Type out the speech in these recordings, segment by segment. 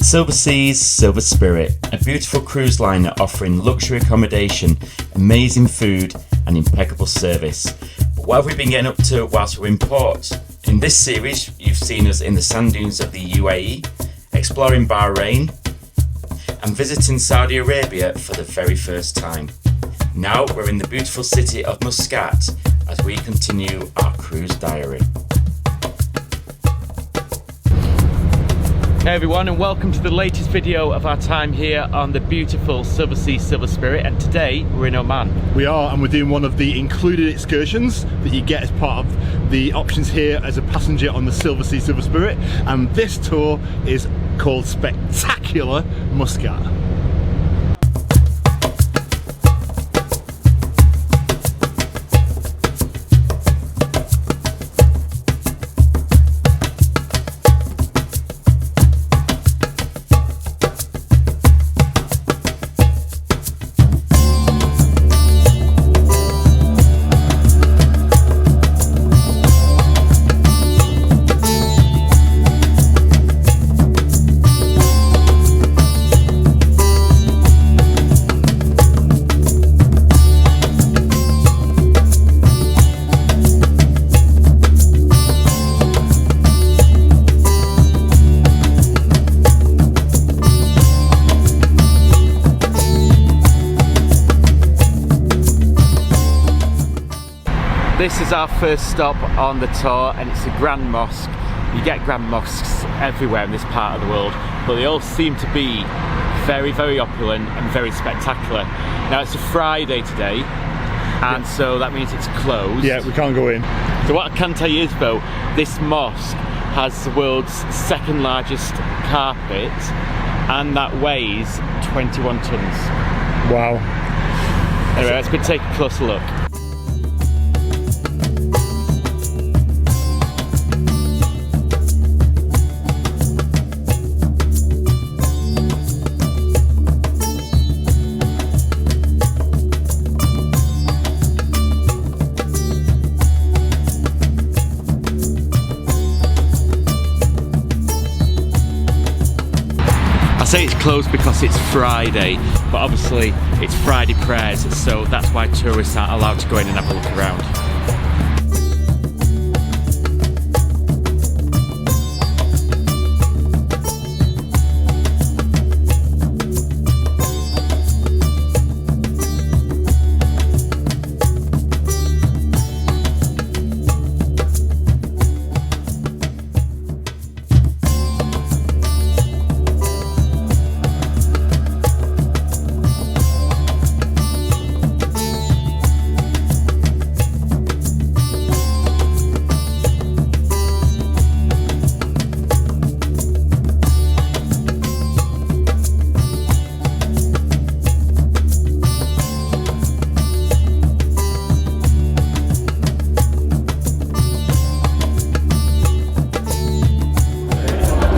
Silver Seas, Silver Spirit, a beautiful cruise liner offering luxury accommodation, amazing food and impeccable service. But what have we been getting up to whilst we're in port? In this series, you've seen us in the sand dunes of the UAE, exploring Bahrain and visiting Saudi Arabia for the very first time. Now we're in the beautiful city of Muscat as we continue our cruise diary. Hey everyone, and welcome to the latest video of our time here on the beautiful Silver Sea, Silver Spirit, and today we're in Oman. We are, and we're doing one of the included excursions that you get as part of the options here as a passenger on the Silver Sea, Silver Spirit, and this tour is called Spectacular Muscat. This is our first stop on the tour, and it's a Grand Mosque. You get Grand Mosques everywhere in this part of the world, but they all seem to be very, very opulent and very spectacular. Now it's a Friday today, and so that means it's closed. Yeah, we can't go in. So what I can tell you is though, this mosque has the world's second largest carpet, and that weighs 21 tons. Wow. Anyway, let's go take a closer look. I say it's closed because it's Friday, but obviously it's Friday prayers, so that's why tourists aren't allowed to go in and have a look around.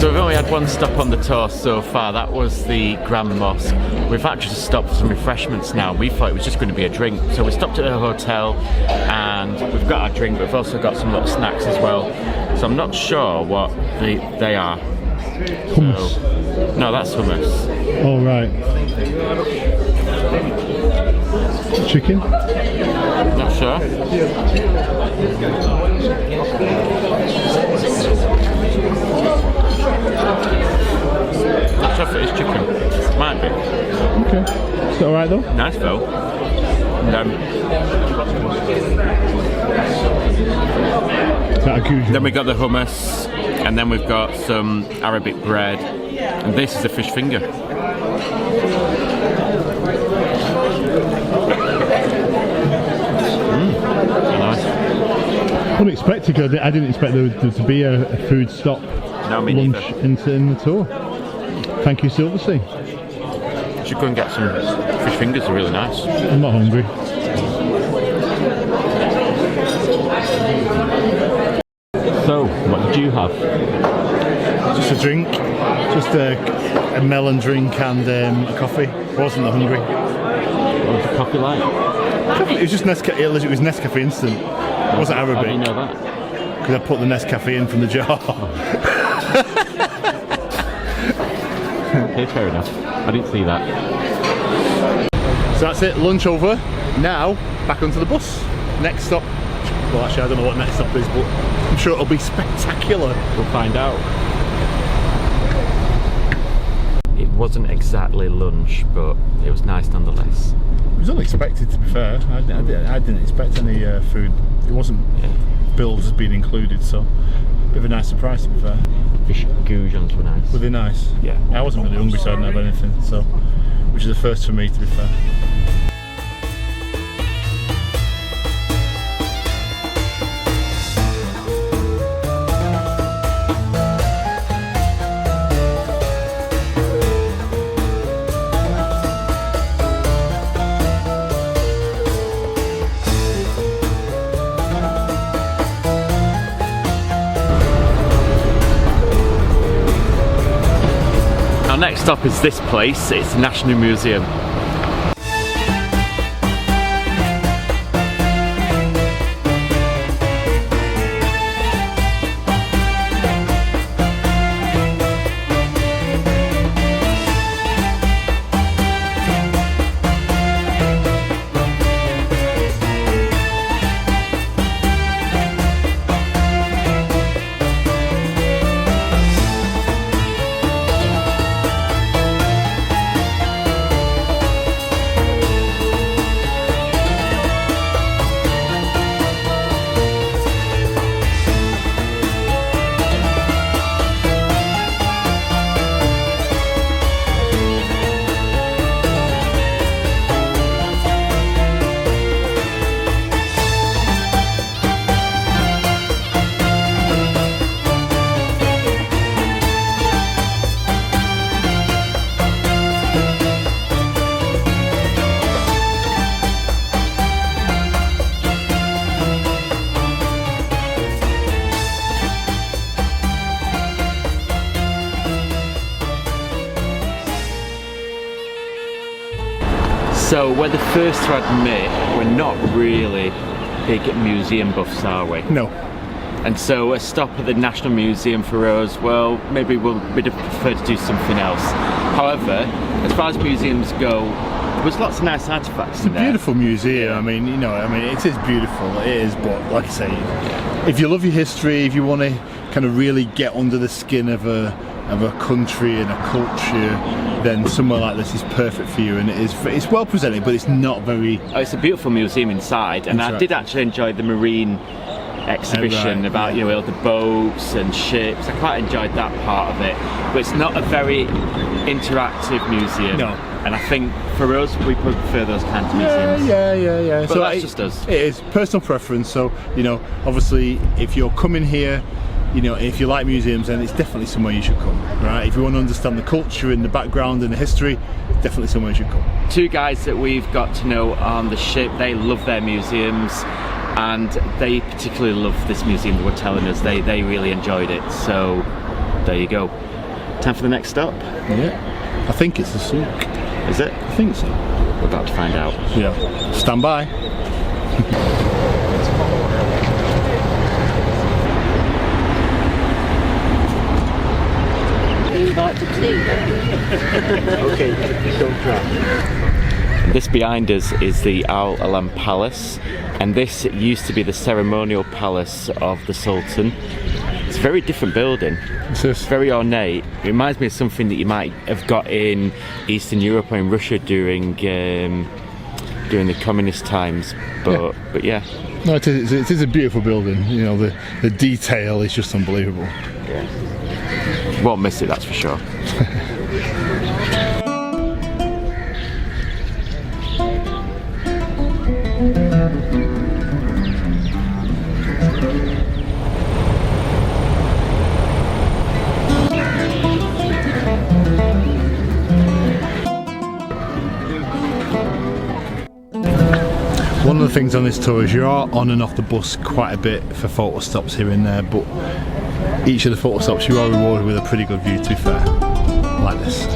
So we've only had one stop on the tour so far. That was the Grand Mosque. We've actually stopped for some refreshments now. We thought it was just going to be a drink, so we stopped at a hotel and we've got our drink, but we've also got some little snacks as well. So I'm not sure what they are. Hummus. So, no, that's hummus. Oh, right. Chicken? Not sure. Not sure if it is chicken. Might be. Okay. Is that alright though? Nice though. Then we got the hummus, and then we've got some Arabic bread, and this is a fish finger. Nice. Unexpected. I didn't expect there to be a food stop lunch in the tour. Thank you, Silver Sea. Should go and get some fish fingers. They're really nice. I'm not hungry. So, what did you have? Just a drink, just a melon drink and a coffee. Wasn't hungry. What was the coffee like? It was just Nescafe. It was Nescafe Instant. It wasn't Arabic. How do you know that? Because I put the Nescafe in from the jar. okay, fair enough. I didn't see that. So that's it, lunch over. Now, back onto the bus. Next stop, well actually I don't know what next stop is, but I'm sure it'll be spectacular. We'll find out. It wasn't exactly lunch, but it was nice nonetheless. It was unexpected, to be fair. I didn't expect any food. It wasn't billed as being included, so a bit of a nice surprise, to be fair. Fish goujons were nice. Were they nice? Yeah. I wasn't really hungry, so I didn't have anything, so which is the first for me, to be fair. Our next stop is this place. It's the National Museum. So we're the first to admit we're not really big museum buffs, are we? No. And so a stop at the National Museum for us, well, maybe we'd have preferred to do something else. However, as far as museums go, there's lots of nice artifacts in there. It's a beautiful museum. I mean, you know, it is beautiful. It is, but like I say, if you love your history, if you want to kind of really get under the skin of a country and a culture, then somewhere like this is perfect for you. And it's well presented, but it's not very. Oh, it's a beautiful museum inside, and I did actually enjoy the marine exhibition about you know the boats and ships. I quite enjoyed that part of it, but it's not a very interactive museum. No. And I think for us, we prefer those kinds of museums. Yeah. But so that's just us. It is personal preference. So you know, obviously, if you're coming here, you know, if you like museums, then it's definitely somewhere you should come, right? If you want to understand the culture and the background and the history, definitely somewhere you should come. Two guys that we've got to know on the ship, they love their museums, and they particularly love this museum that were telling us. They really enjoyed it. So there you go. Time for the next stop. Yeah, I think it's the Souq. Is it? I think so. We're about to find out. Yeah. Stand by. Okay, don't try. This behind us is the Al Alam Palace, and this used to be the ceremonial palace of the Sultan. It's a very different building. It's very ornate. It reminds me of something that you might have got in Eastern Europe or in Russia during the communist times. But yeah. No, it is a beautiful building. You know, the detail is just unbelievable. Yeah. Won't miss it, that's for sure. One of the things on this tour is you are on and off the bus quite a bit for photo stops here and there, but each of the photo stops you are rewarded with a pretty good view, to be fair, like this.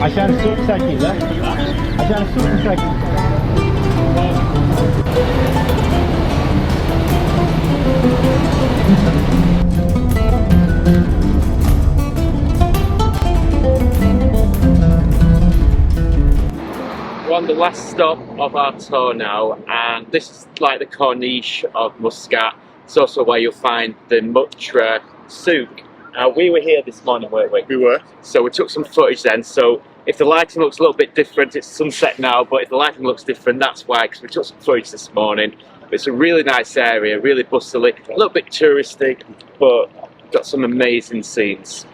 عشان السوق ساكن لا عشان السوق ساكن We're on the last stop of our tour now, and this is like the corniche of Muscat. It's also where you'll find the Muttrah Souq. We were here this morning, weren't we? We were. So we took some footage then. So if the lighting looks a little bit different, it's sunset now, but if the lighting looks different, that's why, because we took some footage this morning. It's a really nice area, really bustly, a little bit touristy, but got some amazing scenes.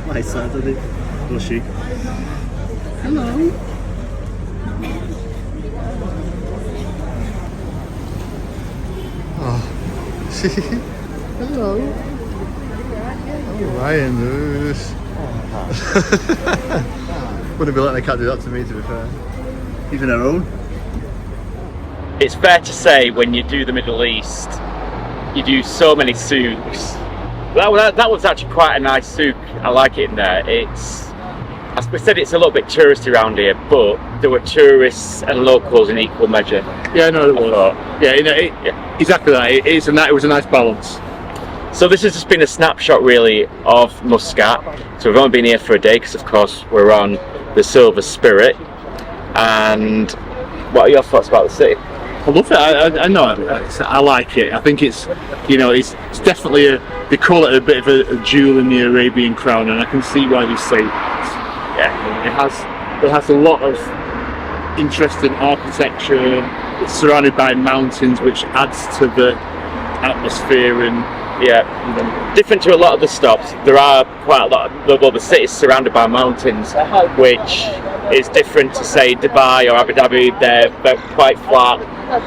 My Saturday. Was she? Hello. Oh. Hello. Oh, Ryan, this. Wouldn't be letting a cat do that to me, to be fair. Even her own. It's fair to say when you do the Middle East, you do so many souks. That was actually quite a nice souk. I like it in there. It's, as we said, it's a little bit touristy around here, but there were tourists and locals in equal measure. Yeah, no, it was. Yeah, you know, exactly that. It was a nice balance. So this has just been a snapshot, really, of Muscat. So we've only been here for a day because, of course, we're on the Silver Spirit. And what are your thoughts about the city? I love it. I know. I like it. I think it's, you know, it's definitely they call it a bit of a jewel in the Arabian crown, and I can see why they say that. Yeah, it has a lot of interesting architecture. It's surrounded by mountains, which adds to the atmosphere and. Yeah, different to a lot of the stops. There are quite a lot of, well, the city's surrounded by mountains, which is different to, say, Dubai or Abu Dhabi. They're quite flat.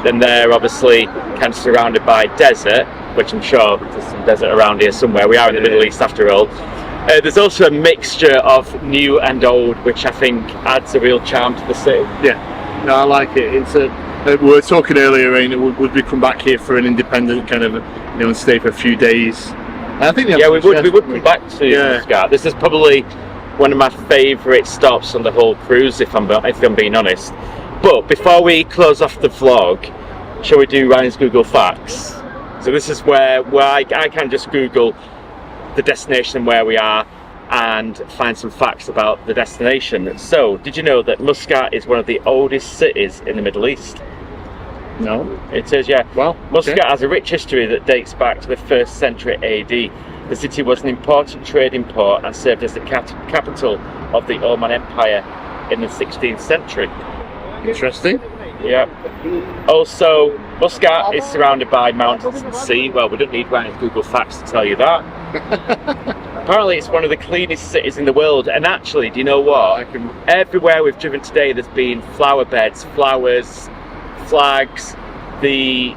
Then they're obviously kind of surrounded by desert, which I'm sure there's some desert around here somewhere. We are in the Middle East after all. There's also a mixture of new and old, which I think adds a real charm to the city. Yeah, no, I like it. It's we were talking earlier, would we come back here for an independent kind of, you know, and stay for a few days? And I think we would come back to Muscat. This is probably one of my favourite stops on the whole cruise, if I'm being honest. But before we close off the vlog, shall we do Ryan's Google Facts? So this is where I can just Google the destination and where we are and find some facts about the destination. So, did you know that Muscat is one of the oldest cities in the Middle East? No. It is, yeah. Well, Muscat has a rich history that dates back to the 1st century AD. The city was an important trading port and served as the capital of the Oman Empire in the 16th century. Interesting. Yeah. Also, Muscat is surrounded by mountains and sea. Well, we don't need Ryan's Google Facts to tell you that. Apparently, it's one of the cleanest cities in the world. And actually, do you know what? Everywhere we've driven today, there's been flower beds, flowers, flags. The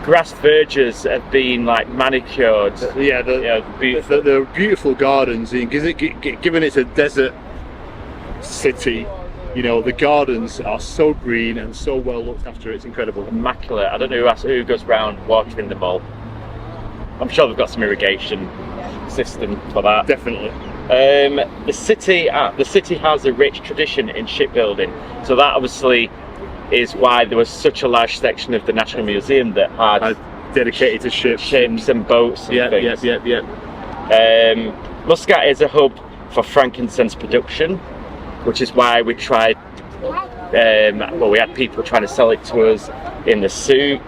grass verges have been like manicured. Yeah, the beautiful gardens. Given it's a desert city, you know, the gardens are so green and so well looked after. It's incredible. Immaculate. I don't know who goes around walking in the mall. I'm sure they've got some irrigation system for that. Definitely. The city has a rich tradition in shipbuilding, so that obviously is why there was such a large section of the National Museum that had dedicated to ships and boats and things. Muscat is a hub for frankincense production, which is why we tried, we had people trying to sell it to us in the souk.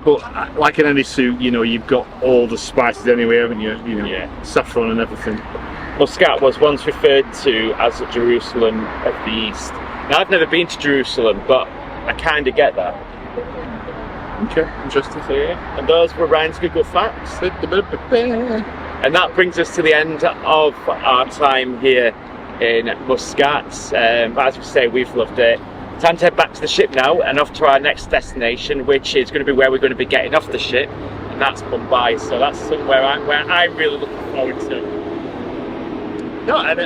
But like in any souk, you know, you've got all the spices anyway, haven't you? You know, saffron and everything. Muscat was once referred to as the Jerusalem of the East. Now, I've never been to Jerusalem, but I kind of get that. Okay, interesting. So, yeah. And those were Ryan's Google Facts. And that brings us to the end of our time here in Muscat. As we say, we've loved it. Time to head back to the ship now and off to our next destination, which is going to be where we're going to be getting off the ship, and that's Mumbai. So that's somewhere where I'm really looking forward to. No, and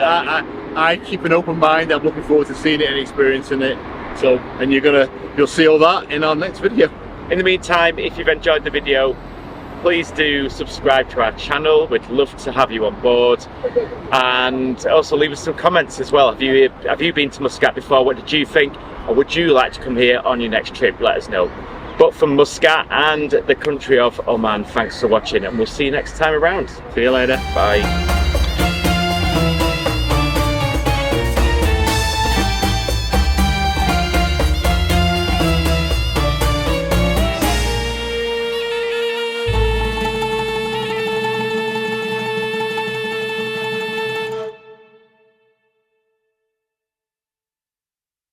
I keep an open mind. I'm looking forward to seeing it and experiencing it. So, and you'll see all that in our next video. In the meantime, if you've enjoyed the video, please do subscribe to our channel. We'd love to have you on board, and also leave us some comments as well. Have you been to Muscat before? What did you think, or would you like to come here on your next trip? Let us know. But from Muscat and the country of Oman, thanks for watching, and we'll see you next time around. See you later. Bye.